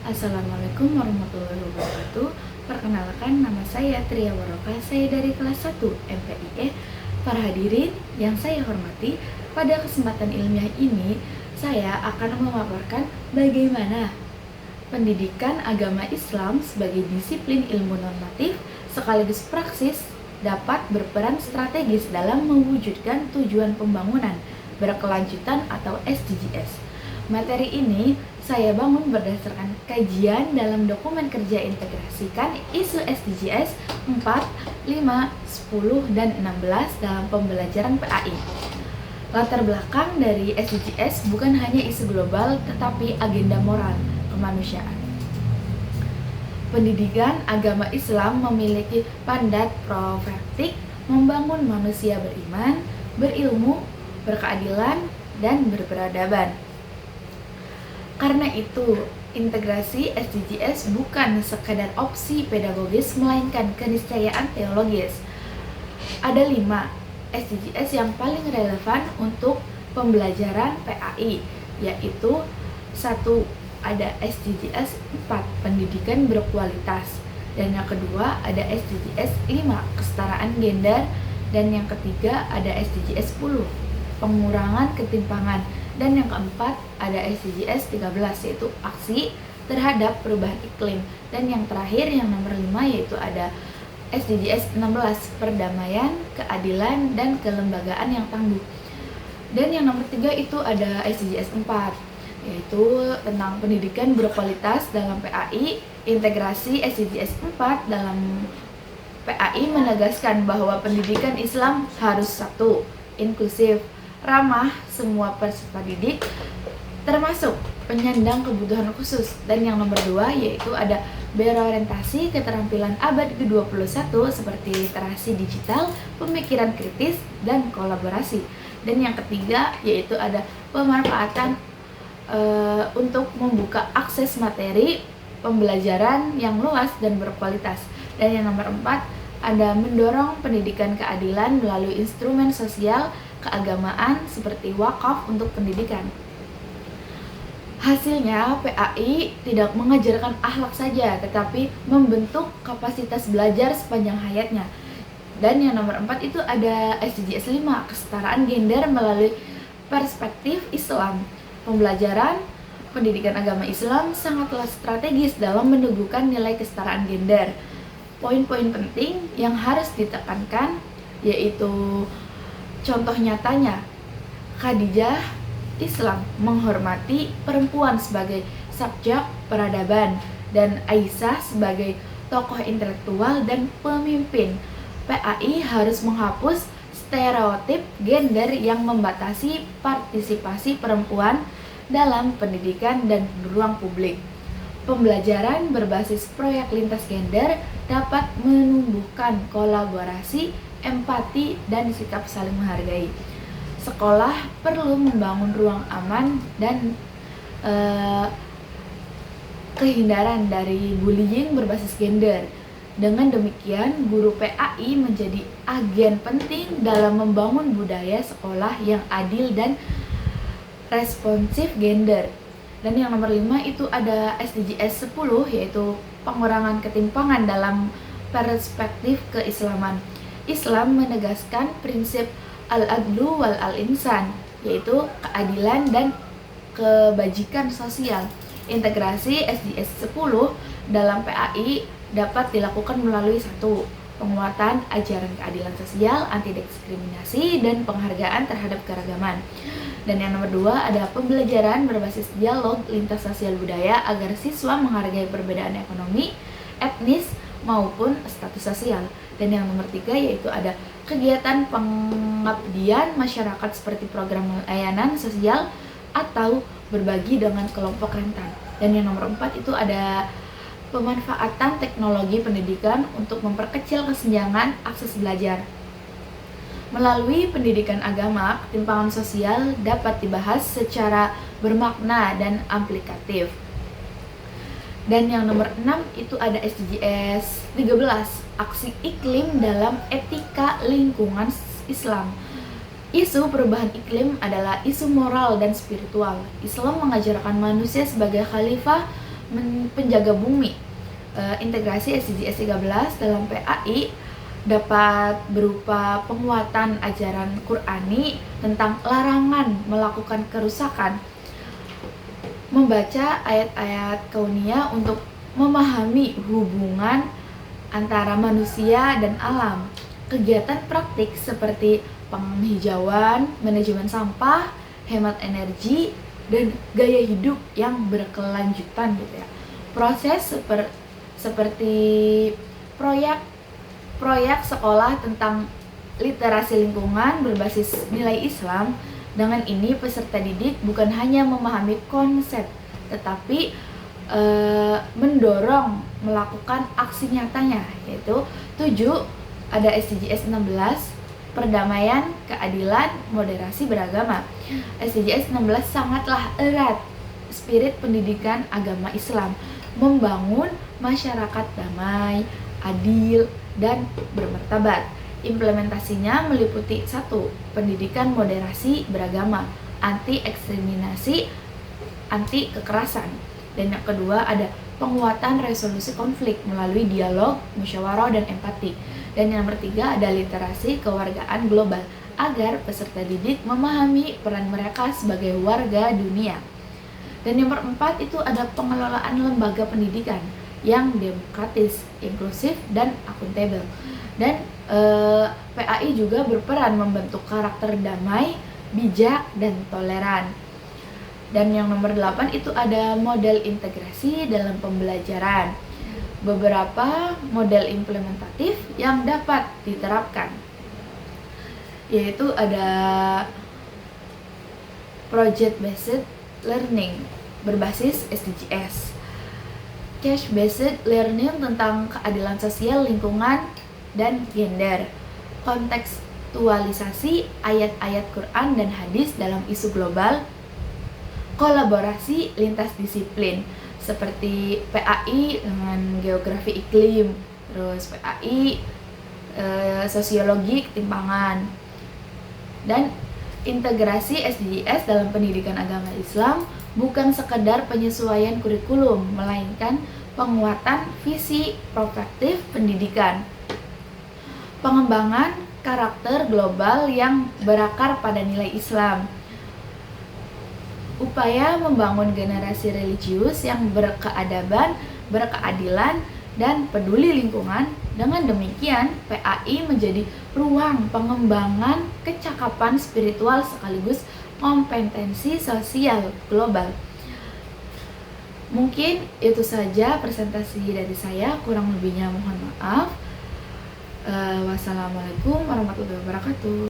Assalamualaikum warahmatullahi wabarakatuh. Perkenalkan, nama saya Tria Waroka. Saya dari kelas 1 MPIE. Para hadirin yang saya hormati, pada kesempatan ilmiah ini saya akan memaparkan bagaimana pendidikan agama Islam sebagai disiplin ilmu normatif sekaligus praksis dapat berperan strategis dalam mewujudkan tujuan pembangunan berkelanjutan atau SDGs. Materi ini saya bangun berdasarkan kajian dalam dokumen kerja integrasikan isu SDGs 4, 5, 10, dan 16 dalam pembelajaran PAI. Latar belakang dari SDGs bukan hanya isu global tetapi agenda moral kemanusiaan. Pendidikan agama Islam memiliki pandat profetik membangun manusia beriman, berilmu, berkeadilan, dan berperadaban. Karena itu, integrasi SDGs bukan sekadar opsi pedagogis, melainkan keniscayaan teologis. Ada 5 SDGs yang paling relevan untuk pembelajaran PAI, yaitu 1. Ada SDGs 4, pendidikan berkualitas. Dan yang kedua, ada SDGs 5, kesetaraan gender. Dan yang ketiga, ada SDGs 10, pengurangan ketimpangan. Dan yang keempat ada SDGs 13, yaitu aksi terhadap perubahan iklim. Dan yang terakhir yang nomor 5 yaitu ada SDGs 16, perdamaian, keadilan, dan kelembagaan yang tangguh. Dan yang nomor 3 itu ada SDGs 4, yaitu tentang pendidikan berkualitas dalam PAI. Integrasi SDGs 4 dalam PAI menegaskan bahwa pendidikan Islam harus 1. Inklusif, ramah semua peserta didik, termasuk penyandang kebutuhan khusus. Dan yang nomor 2 yaitu ada berorientasi keterampilan abad ke-21 seperti literasi digital, pemikiran kritis, dan kolaborasi. Dan yang ketiga yaitu ada pemanfaatan untuk membuka akses materi pembelajaran yang luas dan berkualitas. Dan yang nomor 4 ada mendorong pendidikan keadilan melalui instrumen sosial keagamaan seperti wakaf untuk pendidikan. Hasilnya, PAI tidak mengajarkan akhlak saja, tetapi membentuk kapasitas belajar sepanjang hayatnya. Dan yang nomor 4 itu ada SDGs 5, kesetaraan gender melalui perspektif Islam. Pembelajaran pendidikan agama Islam sangatlah strategis dalam meneguhkan nilai kesetaraan gender. Poin-poin penting yang harus ditekankan yaitu contoh nyatanya, Khadijah Islam menghormati perempuan sebagai subjek peradaban dan Aisyah sebagai tokoh intelektual dan pemimpin. PAI harus menghapus stereotip gender yang membatasi partisipasi perempuan dalam pendidikan dan ruang publik. Pembelajaran berbasis proyek lintas gender dapat menumbuhkan kolaborasi, empati, dan sikap saling menghargai. Sekolah perlu membangun ruang aman dan kehindaran dari bullying berbasis gender. Dengan demikian, guru PAI menjadi agen penting dalam membangun budaya sekolah yang adil dan responsif gender. Dan yang nomor 5 itu ada SDGs 10, yaitu pengurangan ketimpangan dalam perspektif keislaman. Islam menegaskan prinsip al-adlu wal al-insan, yaitu keadilan dan kebajikan sosial. Integrasi SDGs 10 dalam PAI dapat dilakukan melalui 1. Penguatan ajaran keadilan sosial, anti diskriminasi, dan penghargaan terhadap keragaman. Dan yang nomor 2 ada pembelajaran berbasis dialog lintas sosial budaya agar siswa menghargai perbedaan ekonomi, etnis, maupun status sosial. Dan yang nomor 3 yaitu ada kegiatan pengabdian masyarakat seperti program layanan sosial atau berbagi dengan kelompok rentan. Dan yang nomor 4 itu ada pemanfaatan teknologi pendidikan untuk memperkecil kesenjangan akses belajar. Melalui pendidikan agama, ketimpangan sosial dapat dibahas secara bermakna dan aplikatif. Dan yang nomor 6 itu ada SDGs 13, aksi iklim dalam etika lingkungan Islam. Isu perubahan iklim adalah isu moral dan spiritual. Islam mengajarkan manusia sebagai khalifah penjaga bumi. Integrasi SDGs 13 dalam PAI dapat berupa penguatan ajaran Qur'ani tentang larangan melakukan kerusakan, membaca ayat-ayat kauniyah untuk memahami hubungan antara manusia dan alam, kegiatan praktik seperti penghijauan, manajemen sampah, hemat energi, dan gaya hidup yang berkelanjutan gitu ya. Proses seperti proyek sekolah tentang literasi lingkungan berbasis nilai Islam. Dengan ini peserta didik bukan hanya memahami konsep, tetapi mendorong melakukan aksi nyatanya, yaitu 7 ada SDGs 16 perdamaian, keadilan, moderasi beragama. SDGs 16 sangatlah erat spirit pendidikan agama Islam, membangun masyarakat damai, adil, dan bermartabat. Implementasinya meliputi 1. Pendidikan moderasi beragama, anti ekstremisasi, anti kekerasan. Dan yang kedua ada penguatan resolusi konflik melalui dialog, musyawarah, dan empati. Dan yang nomor 3 ada literasi kewargaan global agar peserta didik memahami peran mereka sebagai warga dunia. Dan yang nomor 4 itu ada pengelolaan lembaga pendidikan yang demokratis, inklusif, dan akuntabel. Dan PAI juga berperan membentuk karakter damai, bijak, dan toleran. Dan yang nomor 8 itu ada model integrasi dalam pembelajaran. Beberapa model implementatif yang dapat diterapkan, yaitu ada project based learning berbasis SDGs, cash based learning tentang keadilan sosial, lingkungan, dan gender, kontekstualisasi ayat-ayat Quran dan hadis dalam isu global, kolaborasi lintas disiplin seperti PAI dengan geografi iklim, terus PAI sosiologi ketimpangan, dan integrasi SDGs dalam pendidikan agama Islam bukan sekedar penyesuaian kurikulum, melainkan penguatan visi prospektif pendidikan, pengembangan karakter global yang berakar pada nilai Islam, upaya membangun generasi religius yang berkeadaban, berkeadilan, dan peduli lingkungan. Dengan demikian, PAI menjadi ruang pengembangan kecakapan spiritual sekaligus kompetensi sosial global. Mungkin itu saja presentasi dari saya, kurang lebihnya mohon maaf. Wassalamualaikum warahmatullahi wabarakatuh.